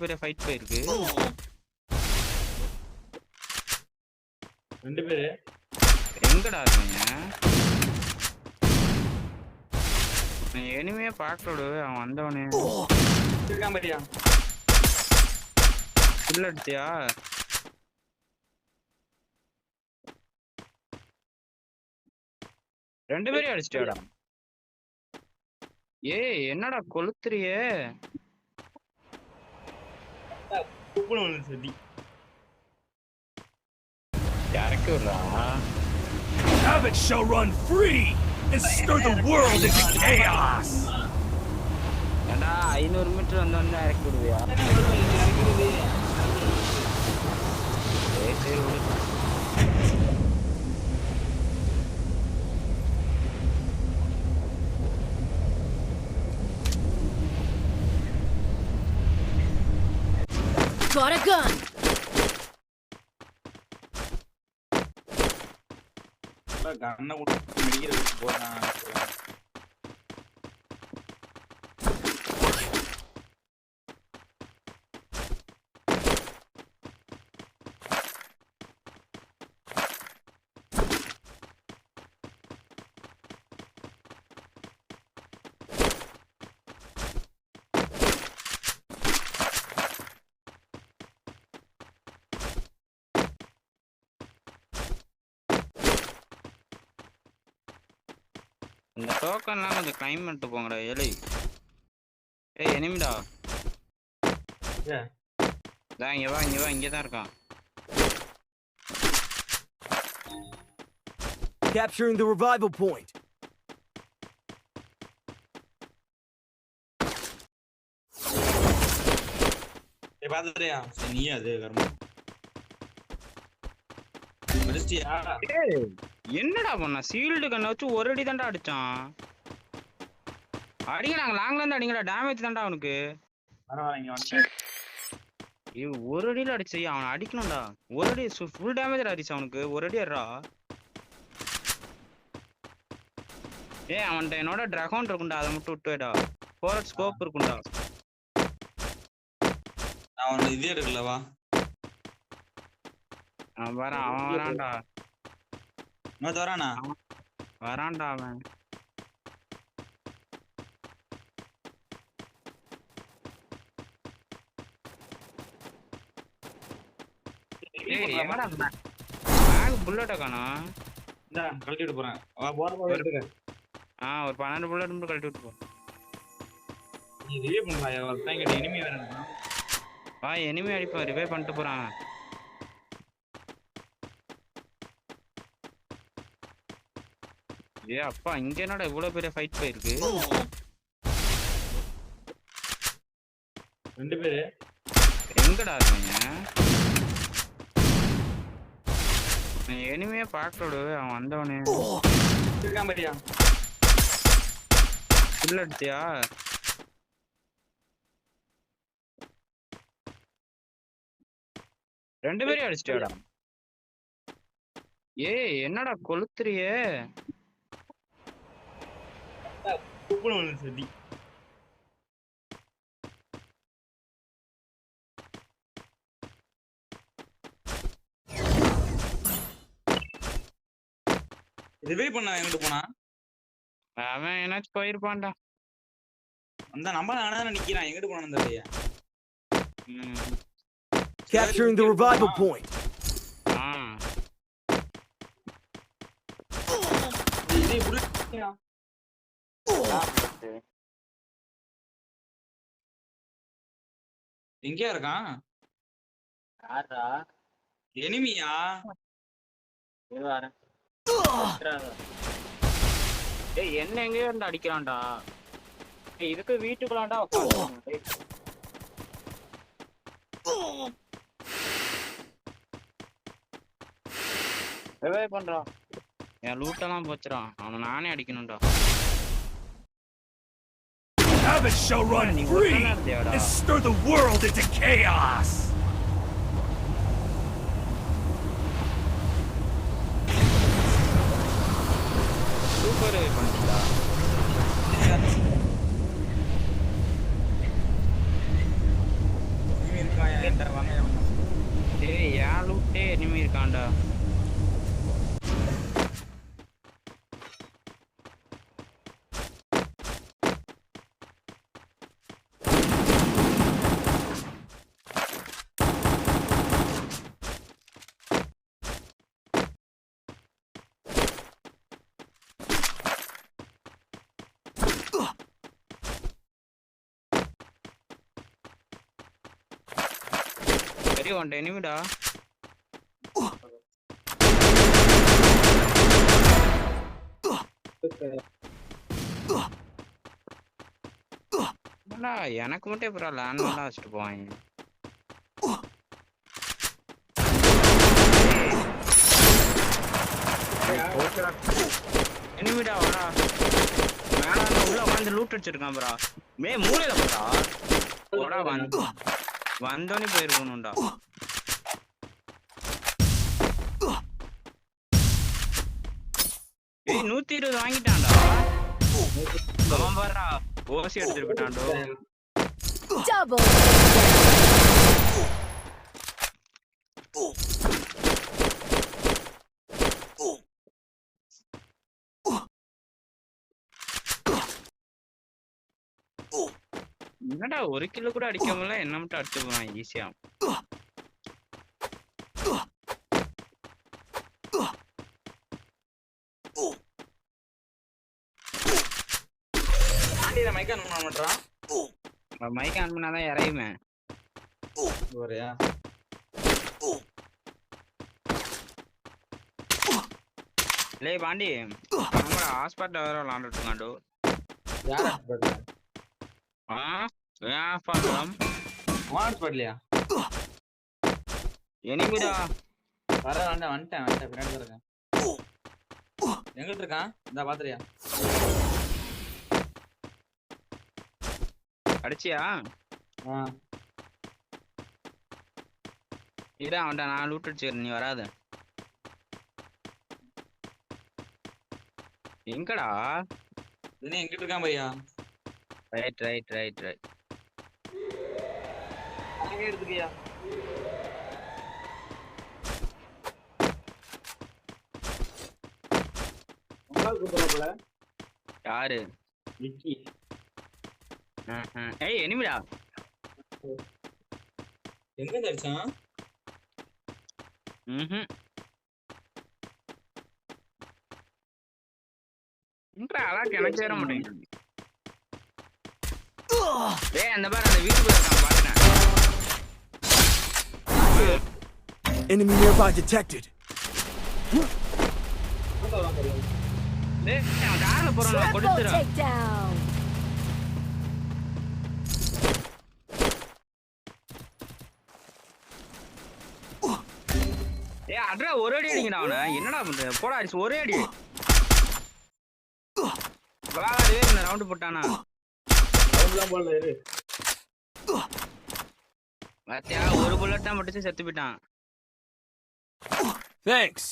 பெரிய ஃபைட் போயிருக்கு. 2 பேரு எங்கடா இருக்கீங்க? நீ எனிமே பார்க்கலோடு அவன் வந்தவனே இருக்கான் பாத்தியா? கில் அடிச்சியா? ரெண்டு பேரையும் அடிச்சிட்டியாடா? ஏய் என்னடா கொளுத்துறியே? கூப்புன வந்து சதி. இறக்கி விடுறா. Have it shall run free and stir the world into chaos. ஏண்டா 500 மீட்டர் வந்தவொடனே இறக்கி விடுவியா? சரி விடு. Got a gun. கண்ணை விட்டு மெடிக்கிறதுக்கு போறான். இந்த டோக்கன்லாம் கொஞ்சம் கிளைம் பண்ணிட்டு போங்கடா ஏழை. ஏய் எனிமிடா. இங்க வா இங்க வா இங்கே தான் இருக்கான். Capturing the revival point. ஏய் பாத்துறியா? சரி நீ அது கர்ம. மரிஸ்டியா? ஏய் என்னடா பண்ணா? சீல்டு கண்ணை வச்சு ஒரு அடி தான்டா அடிச்சான். அடிங்கடா லாங்ல இருந்து அடிங்கடா, டேமேஜ் தான்டா அவனுக்கு. பரவாயில்லைங்க வந்து. ஏய் ஒரு அடியில அடிச்சு அவனை அடிக்கணும்டா. ஒரு அடி ஃபுல் டேமேஜ் அடிச்சு அவனுக்கு ஒரு அடி அடிறா. ஏய் அவன்கிட்ட என்னோட டிராகன் இருக்கும்டா, அதை மட்டும் விட்டுடா. ஃபோர்வர்ட் ஸ்கோப் இருக்கும்டா. அவன் இதே இருக்குல்ல வா. அவன் வரான்டா. நான் தரானா? வரான்டா அவன். ஏய் எங்கடா பேக் புல்லட்ட காணோம். இந்தா கழட்டி விட்டு போறேன். வா போற போற எடுத்துக்க. ஒரு 12 புல்லட் மட்டும் கழட்டி விட்டு போ. நீ ரிவே பண்ணா யார் தாங்க எனிமி வரணும். வா எனிமி அடிப்பா, ரிவே பண்ணிட்டு போறான். ஏ அப்பா இங்க என்னடா இவ்வளவு பெரிய ஃபைட் போயிருக்கு? 2 பேரு எங்கடா இருக்கீங்க? நீ எனிமே பார்க்கலோடு அவன் வந்தவனே இருக்கான் பாத்தியா? கில் அடிச்சியா? ரெண்டு பேரையும் அடிச்சிட்டியாடா? ஏய் என்னடா கொளுத்துறியே? கூப்புன வந்து சதி. ரிவே பண்ண எங்கிட்டு போனா? அவன் என்னாச்சும் போயிருப்பான்டா. அந்த நம்ம நானே நிக்கிறான். எங்கிட்டு போனான்னு தெரியல. Capturing the revival point. டேய் புல்லட்யா. எங்க இருக்கான்? யாரா? எனிமியா? வரேன். ஏய் என்ன எங்கேயோ இருந்து அடிக்கிறான்டா. ஏய் இதுக்கு வீட்டுக்குள்ளாண்டா உட்காந்து. ரிவைவ் பண்றான். என் லூட்டெல்லாம் போச்சுறான். அவனை நானே அடிக்கணும்டா. Have it shall run free and stir the world into chaos. Super revive பண்ணிட்டா. வாங்க டேய் ஏன் லூட்டே எனிமி இருக்கான்டா. சரி ஒன் எனிமிடா. என்னடா எனக்கு மட்டும் எப்பறம் லேண்ட் எல்லாம் வச்சுட்டு போவாங்க. எனிமிடா வாடா. மேல உள்ள உட்காந்து லூட் அடிச்சிருக்கான் ப்ரா. மூலையில போடா. போடா வந்தோனே போயிருக்கணும்டா. ஏய் 120 வாங்கிட்டான்டா. அவன் பாருடா ஓசி எடுத்துட்டு போயிட்டான்டோ. Double. என்னடா 1 கிலோ கூட அடிக்க முடியல, என்ன மட்டும் அடிச்சு போவான் ஈஸியா. மைக் ஆன் பண்ண மாட்டான். மைக் ஆன் பண்ணாதான் இறையுமே. ஒரேயா லே பாண்டி நம்மள ஹாஸ்பிட்டல் வேற விளாண்டுட்டு இருக்காண்டோ. யார் ஹாஸ்பிட்டல்? ஏன் ஹாஸ்பிட்டல்? ஹாஸ்பிட்டலியா? எனிமிடா வந்துட்டேன் பின்னாடி இருக்கேன். எங்கிட்ட இருக்கான் இந்த பாத்திரியா? அடிச்சியா? இதா அவன்டா நான் லூட் அடிச்சுக்கிறேன், நீ வராத. எங்கடா? எங்கிட்ட இருக்கான் பையா. Right right right right. எடுத்துக்கியா? யாரு? விக்கி. ஏய் எனிமிடா. எங்க அடிச்சான்? அழகு எனக்கு சேர மாட்டேங்குது. டேய் அந்த பாரு அந்த வீட்டுக்குள்ள இருக்கான் பாருங்க. Enemy nearby detected. டேய் அவன் கார்ல போறான், Triple கொடுத்துறேன். takedown. ஏய் அட்ரா ஒரு அடி அடிங்கடா அவனை. என்னடா பண்ற? போடா அடிச்சு ஒரே அடி. வாடா இந்த ரவுண்ட் போட்டானா? ரவுண்ட்லாம் போடல இரு. பாத்தியா ஒரு புல்லட் தான் மட்டும் செத்து போயிட்டான். Thanks.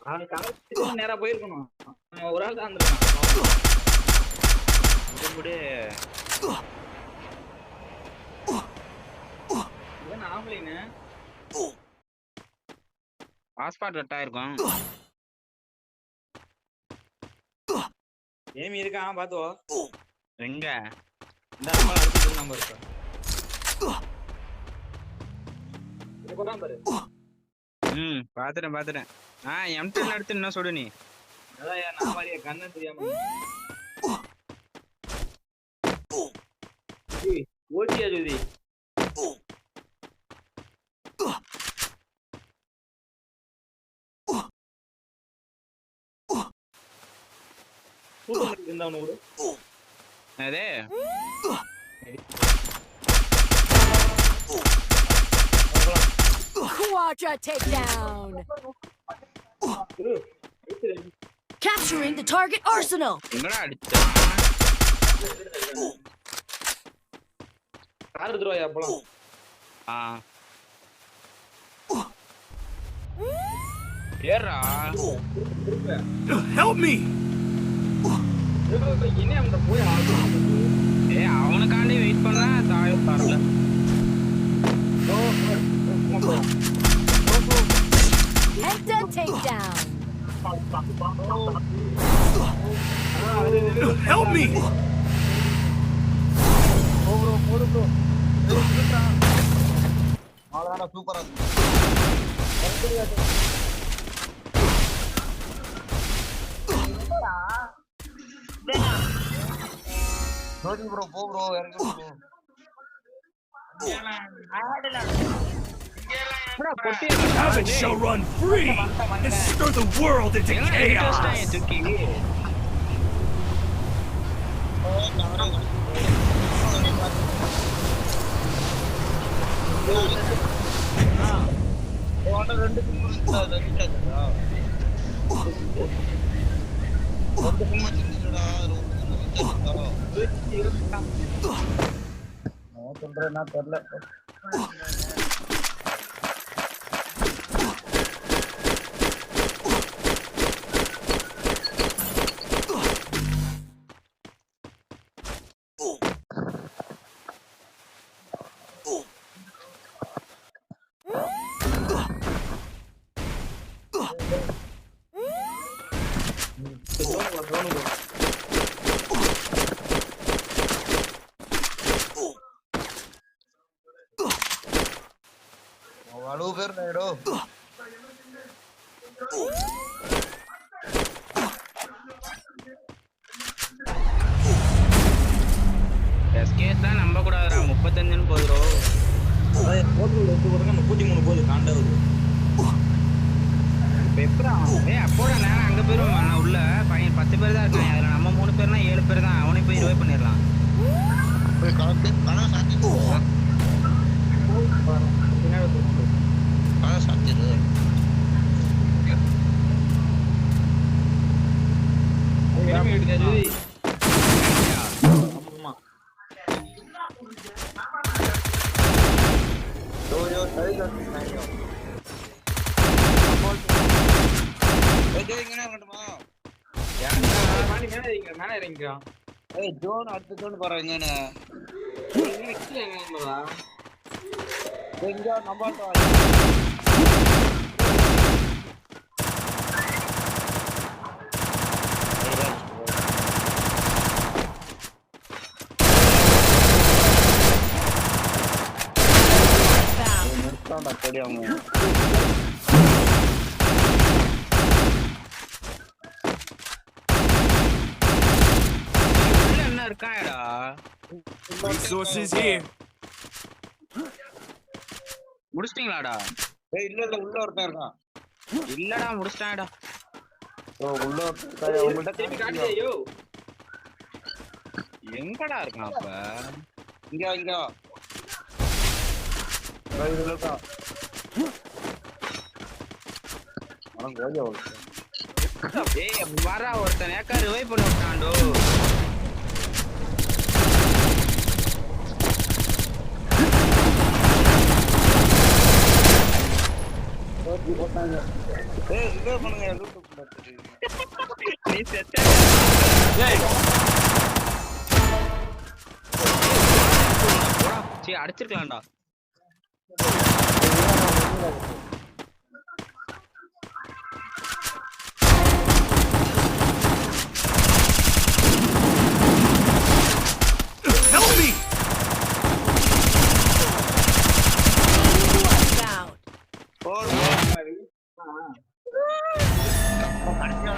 அவன் நேரா போயிருக்கணும். ஒரு ஆள் தான் இருக்கான். ஹாஸ்பாட் கட்டா இருக்கும். ஏமி இருக்கான் பாத்துவோ. எங்க இந்த அம்மா அடிச்சிட்டு நம்பர் இருக்கா? இது போறான் பாரு. பாத்துட்டேன். M10 எடுத்து என்ன சொல்லு நீ? அதான் நான் மாதிரியே கண்ணு தெரியாம. ஓட்டியா ஜோதி? இருந்தா விடு. அதே Quadra takedown. Capturing the target arsenal. எங்கடா அடிச்ச? கார் எடுத்துருவாயா போலாம். ஏறா Help me! என்ன அவன்கிட்ட போய் அவனுக்காண்டி வெயிட் பண்ணா தாய தரல. Head takedown. Help me! சூப்பரா ப்ரோ போ ப்ரோ இறங்கி bro Havoc shall run free and stir the world into chaos. சொல்றேன்னா தெரியல அளவு பேர் நேடோ எஸ்கேஸ் தான் நம்ப கூடாதுடா 35ன்னு போதுரோ போட்டுல எடுத்து கொடுங்க 33 போது காண்டாவது எப்படா அப்போட நேரம் அங்க போயிருவோம் நான் உள்ள பையன் 10 பேர் தான் இருக்காங்க அதுல நம்ம 3 பேர்னா 7 பேர் தான் அவனை போய் ரிவைவ் பண்ணிடலாம் போய் கலந்து கலா சாத்திரு கலா சாத்திரு எனிமி எடுத்தாரு ஆமா யோ சரி சாத்திரு எங்கனா கண்டுமா மேலே இறங்கிக்கிறான் ஏய் ஜோன் அடுத்த ஜோன் போறாங்கன்னு எங்க நம்பாட்ட நிறுத்தாண்டா தெரியாம என்ன இருக்காடா Resources here. முடிச்சிட்டீங்களாடா ஏய் இல்ல இல்ல உள்ள ஒருத்தன் இருக்கான் இல்லடா முடிச்சிட்டாடா உள்ள ஒருத்தன் உங்கள்ட்ட திரும்பி காட்டுதே யோ எங்கடா இருக்கான் அப்ப இங்க இங்க இதுல இருக்கான் ஏய் வரா ஒருத்தன் ஏக்கா ரிவைவ் பண்ண விட்டான்டோ ஏய் ரிவே பண்ணுங்க யூடியூப்ல நீ செத்த அடிச்சிருக்கலாம்டா Help me! Down. போடு. கடைசியா